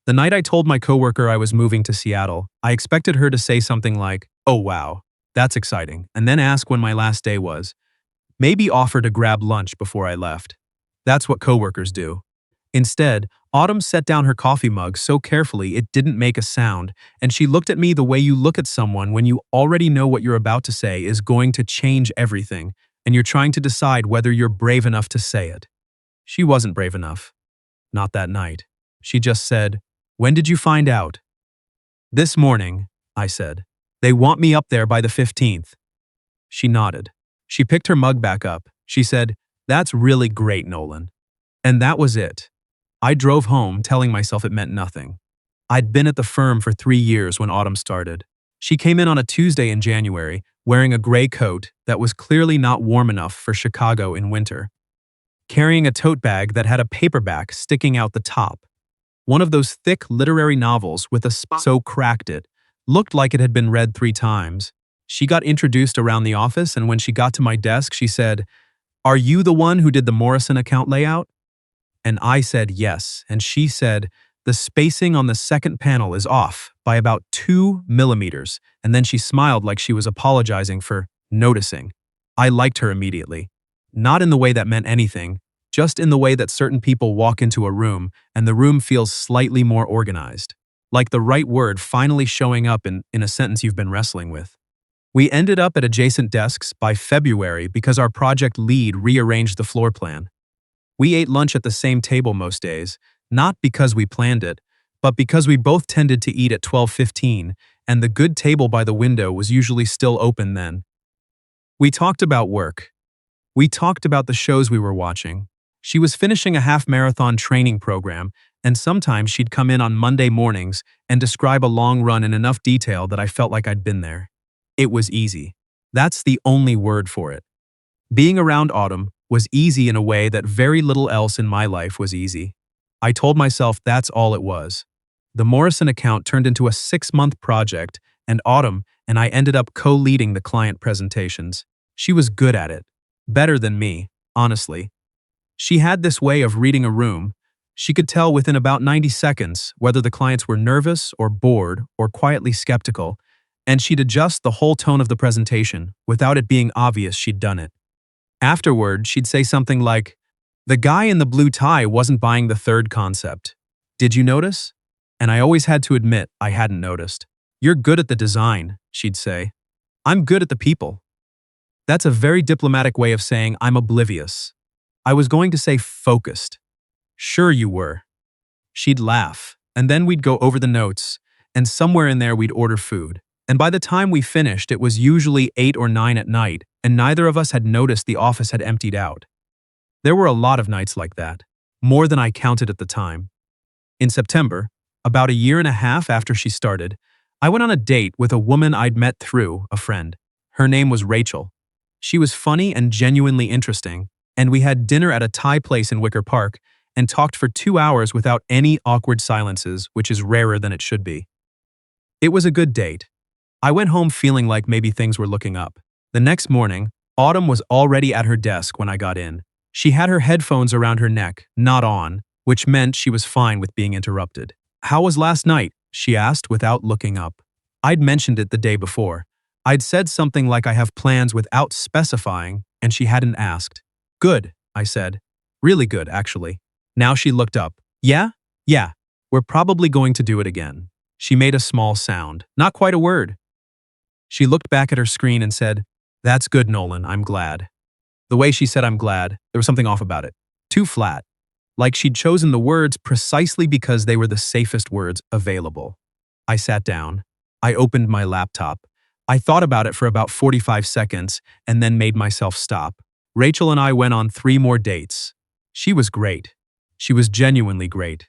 The night I told my coworker I was moving to Seattle, I expected her to say something like, "Oh wow, that's exciting," and then ask when my last day was. Maybe offer to grab lunch before I left. That's what coworkers do. Instead, Autumn set down her coffee mug so carefully it didn't make a sound, and she looked at me the way you look at someone when you already know what you're about to say is going to change everything, and you're trying to decide whether you're brave enough to say it. She wasn't brave enough. Not that night. She just said, "When did you find out?" "This morning," I said. "They want me up there by the 15th. She nodded. She picked her mug back up. She said, "That's really great, Nolan." And that was it. I drove home telling myself it meant nothing. I'd been at the firm for 3 years when Autumn started. She came in on a Tuesday in January, wearing a gray coat that was clearly not warm enough for Chicago in winter, carrying a tote bag that had a paperback sticking out the top. One of those thick literary novels with a so cracked it looked like it had been read 3 times. She got introduced around the office, and when she got to my desk, she said, "Are you the one who did the Morrison account layout?" And I said yes, and she said, "The spacing on the second panel is off by about 2 millimeters," and then she smiled like she was apologizing for noticing. I liked her immediately. Not in the way that meant anything, just in the way that certain people walk into a room and the room feels slightly more organized. Like the right word finally showing up in a sentence you've been wrestling with. We ended up at adjacent desks by February because our project lead rearranged the floor plan. We ate lunch at the same table most days, not because we planned it, but because we both tended to eat at 12:15, and the good table by the window was usually still open then. We talked about work. We talked about the shows we were watching. She was finishing a half-marathon training program, and sometimes she'd come in on Monday mornings and describe a long run in enough detail that I felt like I'd been there. It was easy. That's the only word for it. Being around Autumn was easy in a way that very little else in my life was easy. I told myself that's all it was. The Morrison account turned into a 6-month project, and Autumn and I ended up co-leading the client presentations. She was good at it. Better than me, honestly. She had this way of reading a room. She could tell within about 90 seconds whether the clients were nervous or bored or quietly skeptical, and she'd adjust the whole tone of the presentation without it being obvious she'd done it. Afterward, she'd say something like, "The guy in the blue tie wasn't buying the third concept. Did you notice?" And I always had to admit I hadn't noticed. "You're good at the design," she'd say. "I'm good at the people." That's a very diplomatic way of saying I'm oblivious. I was going to say focused. "Sure you were." She'd laugh, and then we'd go over the notes, and somewhere in there we'd order food. And by the time we finished, it was usually 8 or 9 at night, and neither of us had noticed the office had emptied out. There were a lot of nights like that, more than I counted at the time. In September, about a year and a half after she started, I went on a date with a woman I'd met through a friend. Her name was Rachel. She was funny and genuinely interesting, and we had dinner at a Thai place in Wicker Park and talked for 2 hours without any awkward silences, which is rarer than it should be. It was a good date. I went home feeling like maybe things were looking up. The next morning, Autumn was already at her desk when I got in. She had her headphones around her neck, not on, which meant she was fine with being interrupted. "How was last night?" she asked without looking up. I'd mentioned it the day before. I'd said something like I have plans without specifying, and she hadn't asked. "Good," I said. "Really good, actually." Now she looked up. Yeah, we're probably going to do it again." She made a small sound, not quite a word. She looked back at her screen and said, "That's good, Nolan, I'm glad." The way she said "I'm glad," there was something off about it. Too flat. Like she'd chosen the words precisely because they were the safest words available. I sat down. I opened my laptop. I thought about it for about 45 seconds and then made myself stop. Rachel and I went on 3 more dates. She was great. She was genuinely great.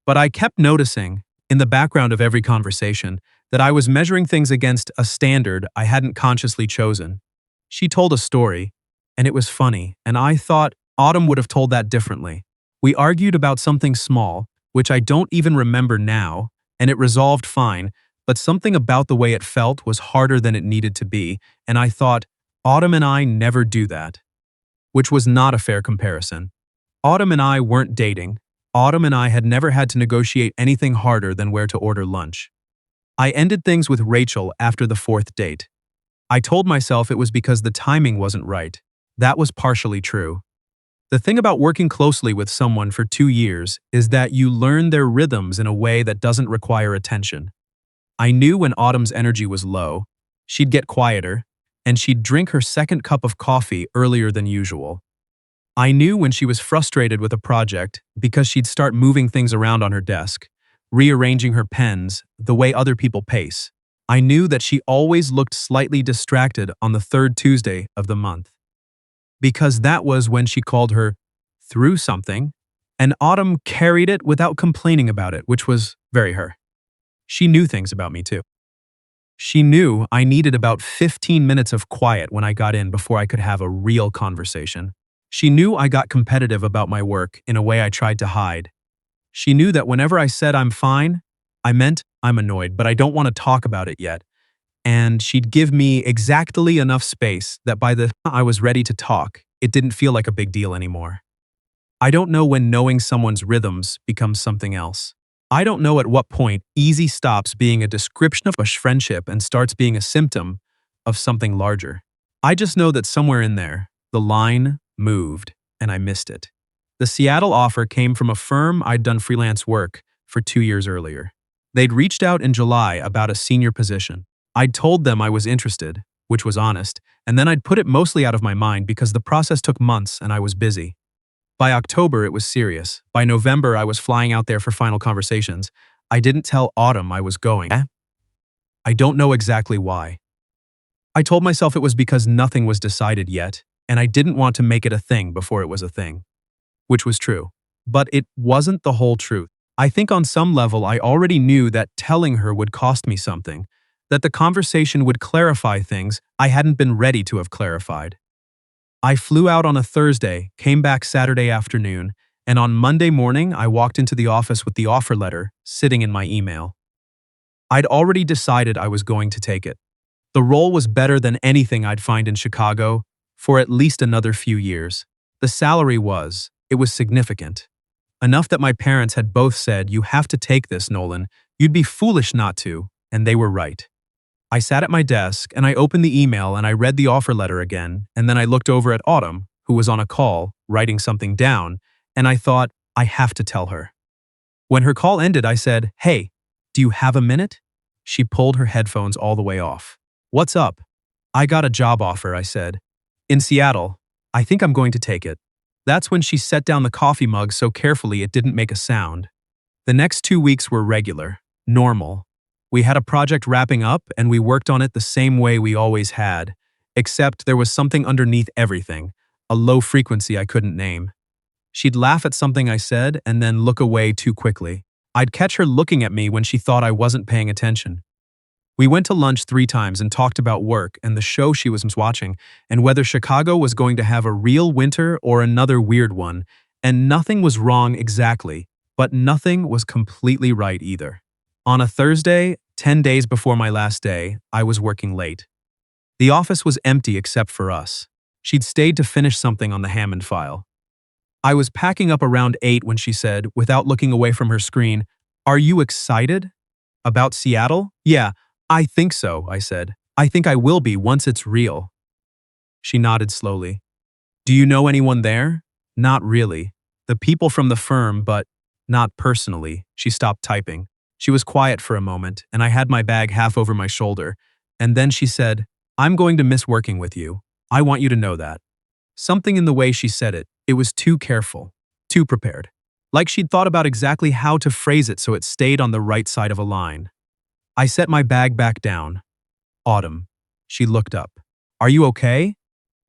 But I kept noticing, in the background of every conversation, that I was measuring things against a standard I hadn't consciously chosen. She told a story, and it was funny, and I thought Autumn would have told that differently. We argued about something small, which I don't even remember now, and it resolved fine, but something about the way it felt was harder than it needed to be, and I thought, Autumn and I never do that. Which was not a fair comparison. Autumn and I weren't dating. Autumn and I had never had to negotiate anything harder than where to order lunch. I ended things with Rachel after the fourth date. I told myself it was because the timing wasn't right. That was partially true. The thing about working closely with someone for 2 years is that you learn their rhythms in a way that doesn't require attention. I knew when Autumn's energy was low, she'd get quieter, and she'd drink her second cup of coffee earlier than usual. I knew when she was frustrated with a project because she'd start moving things around on her desk, rearranging her pens the way other people pace. I knew that she always looked slightly distracted on the third Tuesday of the month, because that was when she called her through something, and Autumn carried it without complaining about it, which was very her. She knew things about me too. She knew I needed about 15 minutes of quiet when I got in before I could have a real conversation. She knew I got competitive about my work in a way I tried to hide. She knew that whenever I said I'm fine, I meant I'm annoyed, but I don't want to talk about it yet. And she'd give me exactly enough space that by the time I was ready to talk, it didn't feel like a big deal anymore. I don't know when knowing someone's rhythms becomes something else. I don't know at what point easy stops being a description of a friendship and starts being a symptom of something larger. I just know that somewhere in there, the line moved, and I missed it. The Seattle offer came from a firm I'd done freelance work for 2 years earlier. They'd reached out in July about a senior position. I'd told them I was interested, which was honest, and then I'd put it mostly out of my mind because the process took months and I was busy. By October, it was serious. By November, I was flying out there for final conversations. I didn't tell Autumn I was going. I don't know exactly why. I told myself it was because nothing was decided yet, and I didn't want to make it a thing before it was a thing. Which was true. But it wasn't the whole truth. I think on some level I already knew that telling her would cost me something, that the conversation would clarify things I hadn't been ready to have clarified. I flew out on a Thursday, came back Saturday afternoon, and on Monday morning I walked into the office with the offer letter sitting in my email. I'd already decided I was going to take it. The role was better than anything I'd find in Chicago for at least another few years. The salary was significant. Enough that my parents had both said, "You have to take this, Nolan. You'd be foolish not to," and they were right. I sat at my desk and I opened the email and I read the offer letter again, and then I looked over at Autumn, who was on a call, writing something down, and I thought, I have to tell her. When her call ended, I said, "Hey, do you have a minute?" She pulled her headphones all the way off. "What's up?" "I got a job offer," I said. "In Seattle. I think I'm going to take it." That's when she set down the coffee mug so carefully it didn't make a sound. The next 2 weeks were regular, normal. We had a project wrapping up and we worked on it the same way we always had, except there was something underneath everything, a low frequency I couldn't name. She'd laugh at something I said and then look away too quickly. I'd catch her looking at me when she thought I wasn't paying attention. We went to lunch 3 times and talked about work and the show she was watching and whether Chicago was going to have a real winter or another weird one, and nothing was wrong exactly, but nothing was completely right either. On a Thursday, 10 days before my last day, I was working late. The office was empty except for us. She'd stayed to finish something on the Hammond file. I was packing up around 8 when she said, without looking away from her screen, "Are you excited? About Seattle?" "Yeah, I think so," I said. "I think I will be once it's real." She nodded slowly. "Do you know anyone there?" "Not really. The people from the firm, but not personally." She stopped typing. She was quiet for a moment, and I had my bag half over my shoulder, and then she said, "I'm going to miss working with you. I want you to know that." Something in the way she said it was too careful, too prepared. Like she'd thought about exactly how to phrase it so it stayed on the right side of a line. I set my bag back down. "Autumn." She looked up. "Are you okay?"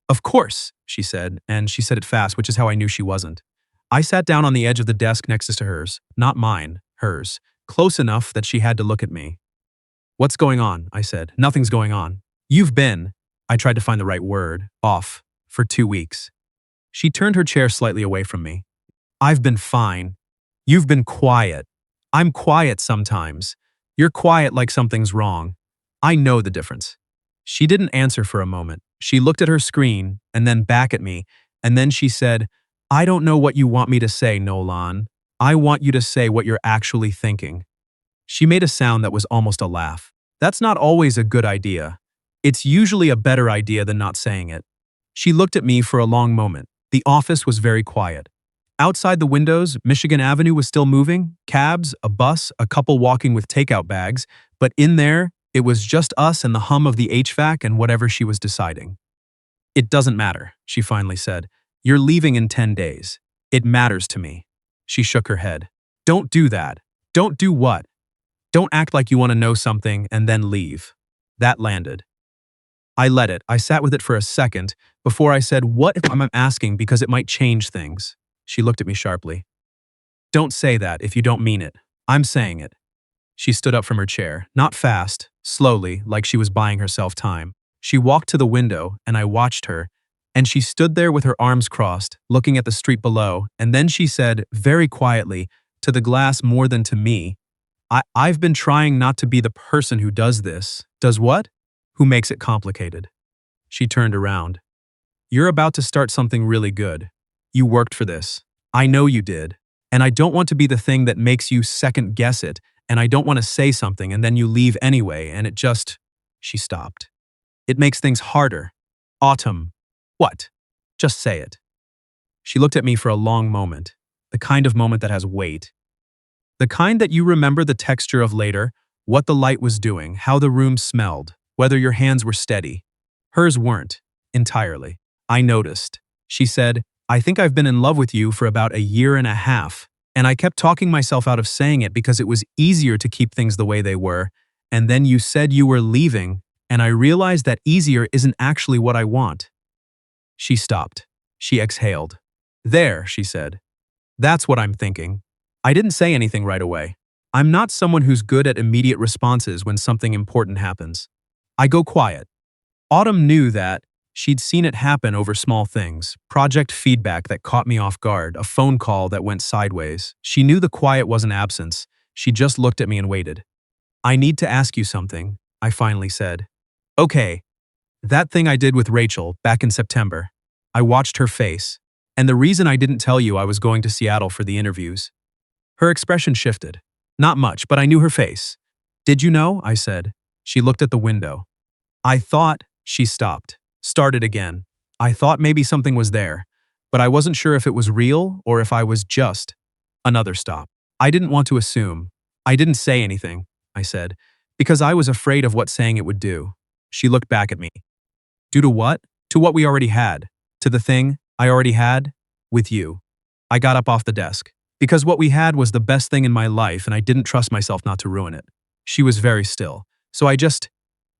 "Of course," she said, and she said it fast, which is how I knew she wasn't. I sat down on the edge of the desk next to hers, not mine, hers, close enough that she had to look at me. "What's going on?" I said. "Nothing's going on. You've been," I tried to find the right word, "off for 2 weeks." She turned her chair slightly away from me. "I've been fine. You've been quiet. I'm quiet sometimes. You're quiet like something's wrong. I know the difference." She didn't answer for a moment. She looked at her screen and then back at me, and then she said, "I don't know what you want me to say, Nolan." I want you to say what you're actually thinking. She made a sound that was almost a laugh. That's not always a good idea. It's usually a better idea than not saying it. She looked at me for a long moment. The office was very quiet. Outside the windows, Michigan Avenue was still moving, cabs, a bus, a couple walking with takeout bags, but in there, it was just us and the hum of the HVAC and whatever she was deciding. It doesn't matter, she finally said. You're leaving in 10 days. It matters to me. She shook her head. Don't do that. Don't do what? Don't act like you want to know something and then leave. That landed. I let it. I sat with it for a second before I said, what if I'm asking because it might change things? She looked at me sharply. Don't say that if you don't mean it. I'm saying it. She stood up from her chair, not fast, slowly, like she was buying herself time. She walked to the window, and I watched her, and she stood there with her arms crossed, looking at the street below, and then she said, very quietly, to the glass more than to me, I've been trying not to be the person who does this. Does what? Who makes it complicated. She turned around. You're about to start something really good. You worked for this. I know you did. And I don't want to be the thing that makes you second guess it, and I don't want to say something and then you leave anyway, and it just… She stopped. It makes things harder. Autumn. What? Just say it. She looked at me for a long moment, the kind of moment that has weight. The kind that you remember the texture of later, what the light was doing, how the room smelled, whether your hands were steady. Hers weren't, entirely. I noticed. She said, I think I've been in love with you for about a year and a half, and I kept talking myself out of saying it because it was easier to keep things the way they were, and then you said you were leaving, and I realized that easier isn't actually what I want. She stopped. She exhaled. There, she said. That's what I'm thinking. I didn't say anything right away. I'm not someone who's good at immediate responses when something important happens. I go quiet. Autumn knew that. She'd seen it happen over small things, project feedback that caught me off guard, a phone call that went sideways. She knew the quiet wasn't absence. She just looked at me and waited. I need to ask you something, I finally said. Okay. That thing I did with Rachel back in September. I watched her face. And the reason I didn't tell you I was going to Seattle for the interviews. Her expression shifted. Not much, but I knew her face. Did you know? I said. She looked at the window. I thought… She stopped. Started again. I thought maybe something was there, but I wasn't sure if it was real or if I was just… Another stop. I didn't want to assume. I didn't say anything, I said, because I was afraid of what saying it would do. She looked back at me. Due to what? To what we already had. To the thing I already had with you. I got up off the desk. Because what we had was the best thing in my life and I didn't trust myself not to ruin it. She was very still. So I just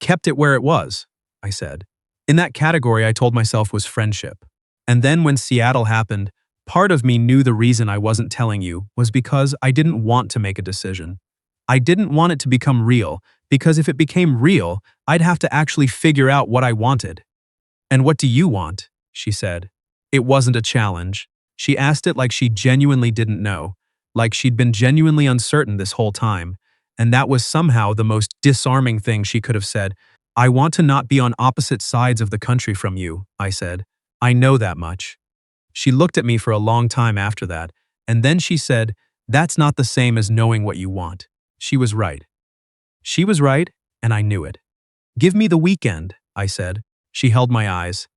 kept it where it was, I said. In that category I told myself was friendship. And then when Seattle happened, part of me knew the reason I wasn't telling you was because I didn't want to make a decision. I didn't want it to become real, because if it became real, I'd have to actually figure out what I wanted. And what do you want? She said. It wasn't a challenge. She asked it like she genuinely didn't know, like she'd been genuinely uncertain this whole time, and that was somehow the most disarming thing she could have said. I want to not be on opposite sides of the country from you, I said. I know that much. She looked at me for a long time after that, and then she said, that's not the same as knowing what you want. She was right. She was right, and I knew it. Give me the weekend, I said. She held my eyes.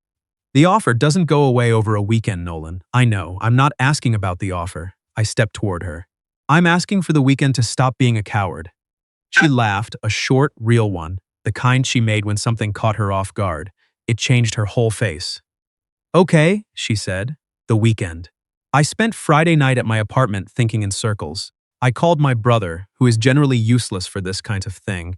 The offer doesn't go away over a weekend, Nolan. I know, I'm not asking about the offer. I stepped toward her. I'm asking for the weekend to stop being a coward. She laughed, a short, real one, the kind she made when something caught her off guard. It changed her whole face. Okay, she said. The weekend. I spent Friday night at my apartment thinking in circles. I called my brother, who is generally useless for this kind of thing,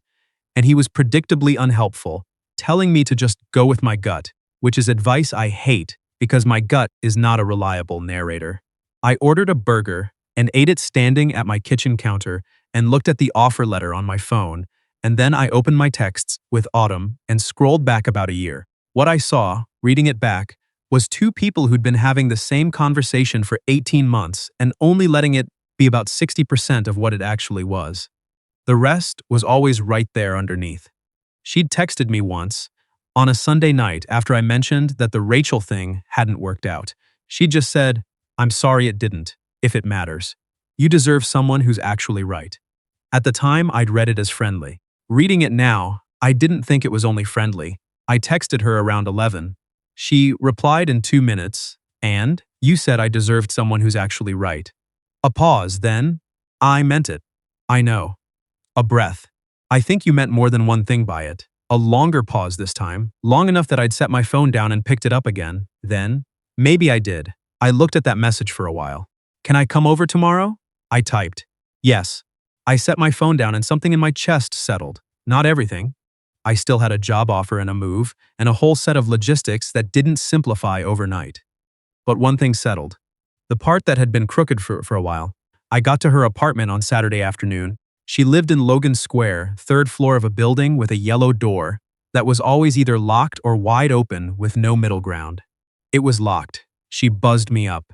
and he was predictably unhelpful, telling me to just go with my gut, which is advice I hate because my gut is not a reliable narrator. I ordered a burger and ate it standing at my kitchen counter and looked at the offer letter on my phone, and then I opened my texts with Autumn and scrolled back about a year. What I saw, reading it back, was two people who'd been having the same conversation for 18 months and only letting it be about 60% of what it actually was. The rest was always right there underneath. She'd texted me once, on a Sunday night after I mentioned that the Rachel thing hadn't worked out. She just said, I'm sorry it didn't, if it matters. You deserve someone who's actually right. At the time, I'd read it as friendly. Reading it now, I didn't think it was only friendly. I texted her around 11. She replied in 2 minutes, and you said I deserved someone who's actually right. A pause, then, I meant it. I know. A breath. I think you meant more than one thing by it. A longer pause this time, long enough that I'd set my phone down and picked it up again. Then, maybe I did. I looked at that message for a while. Can I come over tomorrow? I typed. Yes. I set my phone down and something in my chest settled. Not everything. I still had a job offer and a move, and a whole set of logistics that didn't simplify overnight. But one thing settled. The part that had been crooked for a while. I got to her apartment on Saturday afternoon. She lived in Logan Square, third floor of a building with a yellow door that was always either locked or wide open with no middle ground. It was locked. She buzzed me up.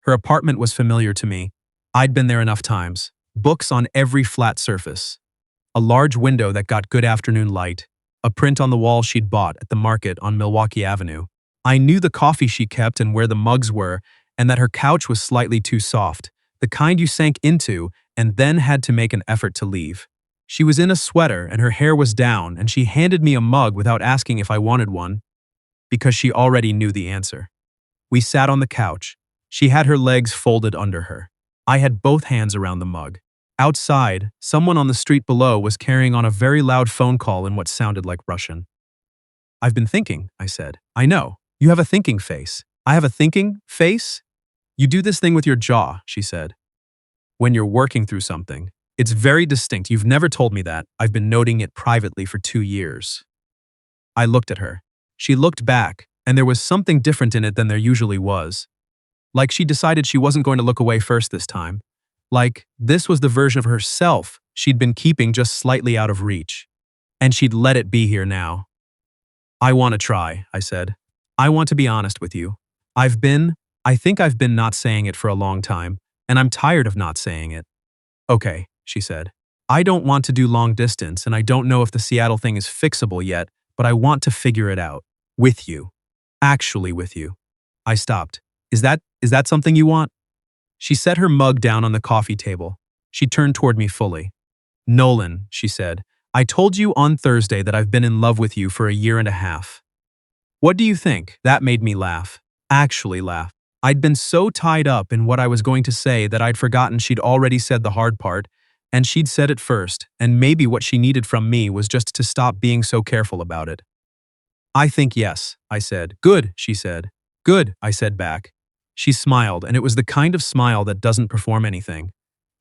Her apartment was familiar to me. I'd been there enough times. Books on every flat surface. A large window that got good afternoon light. A print on the wall she'd bought at the market on Milwaukee Avenue. I knew the coffee she kept and where the mugs were, and that her couch was slightly too soft, the kind you sank into and then had to make an effort to leave. She was in a sweater and her hair was down, and she handed me a mug without asking if I wanted one, because she already knew the answer. We sat on the couch. She had her legs folded under her. I had both hands around the mug. Outside, someone on the street below was carrying on a very loud phone call in what sounded like Russian. I've been thinking, I said. I know. You have a thinking face. I have a thinking face? You do this thing with your jaw, she said. When you're working through something, it's very distinct. You've never told me that. I've been noting it privately for 2 years. I looked at her. She looked back, and there was something different in it than there usually was. Like she decided she wasn't going to look away first this time. Like this was the version of herself she'd been keeping just slightly out of reach. And she'd let it be here now. I want to try, I said. I want to be honest with you. I think I've been not saying it for a long time, and I'm tired of not saying it. Okay, she said. I don't want to do long distance, and I don't know if the Seattle thing is fixable yet, but I want to figure it out. With you. Actually with you. I stopped. Is that something you want? She set her mug down on the coffee table. She turned toward me fully. Nolan, she said, I told you on Thursday that I've been in love with you for 1.5 years. What do you think? That made me laugh. Actually laugh. I'd been so tied up in what I was going to say that I'd forgotten she'd already said the hard part, and she'd said it first, and maybe what she needed from me was just to stop being so careful about it. I think yes, I said. Good, she said. Good, I said back. She smiled, and it was the kind of smile that doesn't perform anything.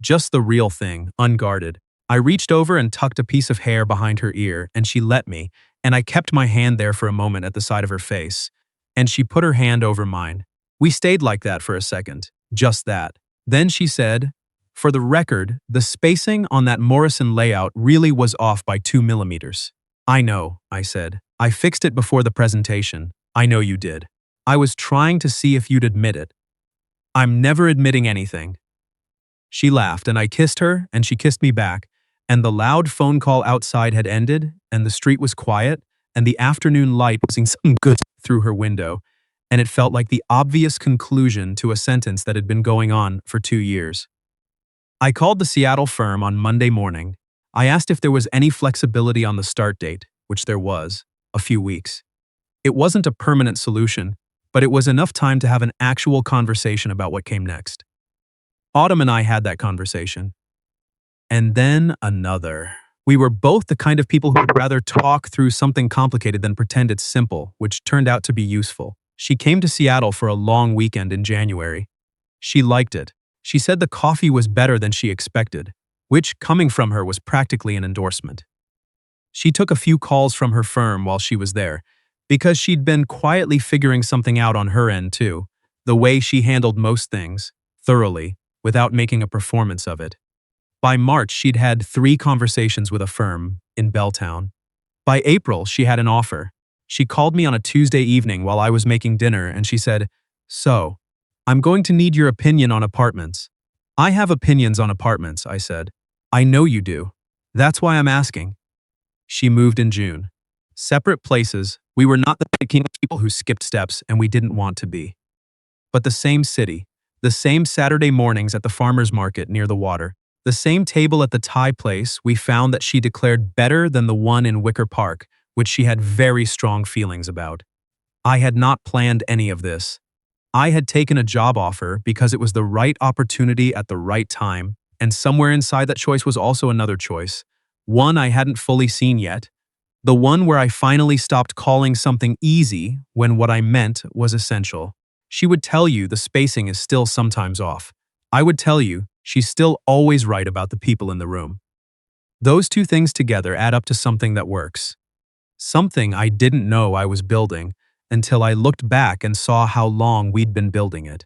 Just the real thing, unguarded. I reached over and tucked a piece of hair behind her ear, and she let me, and I kept my hand there for a moment at the side of her face, and she put her hand over mine. We stayed like that for a second, just that. Then she said, for the record, the spacing on that Morrison layout really was off by 2 millimeters. I know, I said. I fixed it before the presentation. I know you did. I was trying to see if you'd admit it. I'm never admitting anything. She laughed, and I kissed her, and she kissed me back, and the loud phone call outside had ended, and the street was quiet, and the afternoon light was seeing some good through her window, and it felt like the obvious conclusion to a sentence that had been going on for 2 years. I called the Seattle firm on Monday morning. I asked if there was any flexibility on the start date, which there was, a few weeks. It wasn't a permanent solution, but it was enough time to have an actual conversation about what came next. Autumn and I had that conversation. And then another. We were both the kind of people who would rather talk through something complicated than pretend it's simple, which turned out to be useful. She came to Seattle for a long weekend in January. She liked it. She said the coffee was better than she expected, which, coming from her, was practically an endorsement. She took a few calls from her firm while she was there, because she'd been quietly figuring something out on her end too, the way she handled most things, thoroughly, without making a performance of it. By March, she'd had 3 conversations with a firm in Belltown. By April, she had an offer. She called me on a Tuesday evening while I was making dinner, and she said, "So, I'm going to need your opinion on apartments." "I have opinions on apartments," I said. "I know you do. That's why I'm asking." She moved in June. Separate places, we were not the kind of people who skipped steps, and we didn't want to be. But the same city, The same Saturday mornings at the farmer's market near the water. The same table at the Thai place we found that she declared better than the one in Wicker Park, which she had very strong feelings about. I had not planned any of this. I had taken a job offer because it was the right opportunity at the right time, and somewhere inside that choice was also another choice, one I hadn't fully seen yet, the one where I finally stopped calling something easy when what I meant was essential. She would tell you the spacing is still sometimes off. I would tell you she's still always right about the people in the room. Those two things together add up to something that works. Something I didn't know I was building until I looked back and saw how long we'd been building it.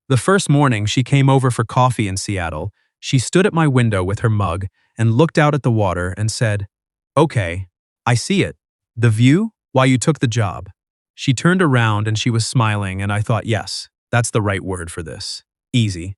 The first morning she came over for coffee in Seattle, she stood at my window with her mug and looked out at the water and said, "Okay, I see it. The view? Why you took the job." She turned around and she was smiling, and I thought, yes, that's the right word for this. Easy.